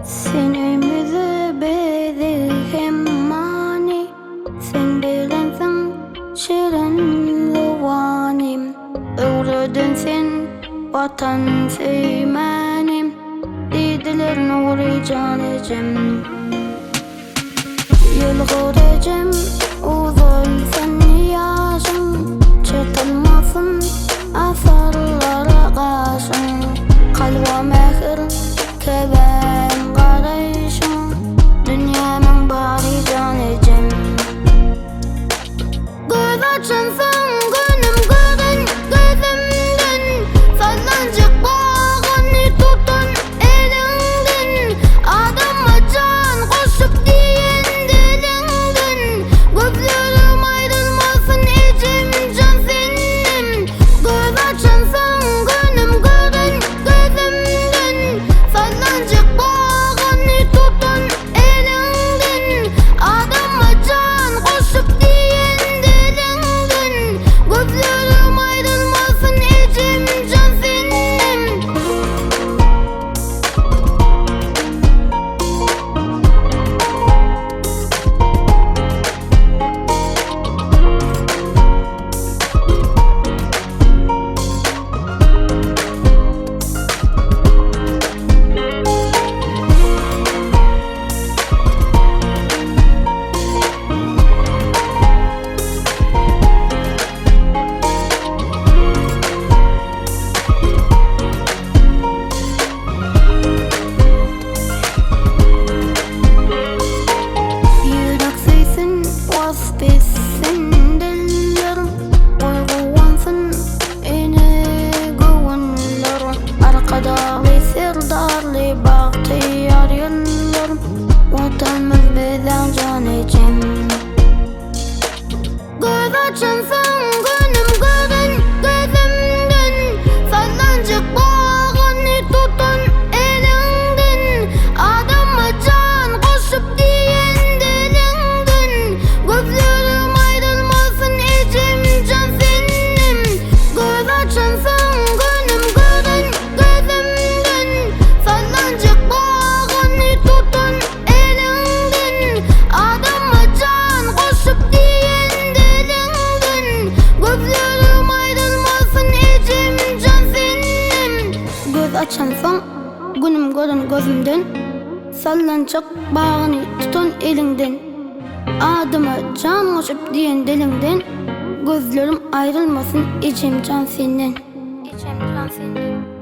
Senimize bedi hemmani, sen bilensin şirin zıvanim. Öğredin sen vatan sevmenim, dediler nuri canecem. Yılgıracım uzun sen yaşın, çatılmasın asarlara karşın. Kalva mehir keven karayşın, dünyanın bari canecem. Göz açınsın günüm görün gözümden, sallancık bağını tutun elinden. Adama can koşup diyen dilinden, gözlerim ayrılmasın içim can senin. Göz açınsın günüm görün gözümden, sallancık bağını tutun elinden. Adama can koşup diyen dilinden, gözlerim ayrılmasın içim can senin. Yürek seysin vasfetsin dillerim, uyguvansın ene güvenlerim. Arkadağı serdarlı bahtiyar yıllarım, vatanımız bizden canecem. Göz açınsın günüm görün gözümden, sallancık bağını tutun elinden. Adama can koşup diyen dilinden, gözlerim ayrılmasın içim can senin. Göz açınsın günüm görün gözümden, sallancık bağını tutun elinden. Adama can koşup diyen dilinden, gözlerim ayrılmasın içim can senin. Göz açansın günüm görün gözümden, sallancık bağını tutun elinden. Adıma can koşup diyen dilinden, gözlerim ayrılmasın içim can senin. İçim can senin.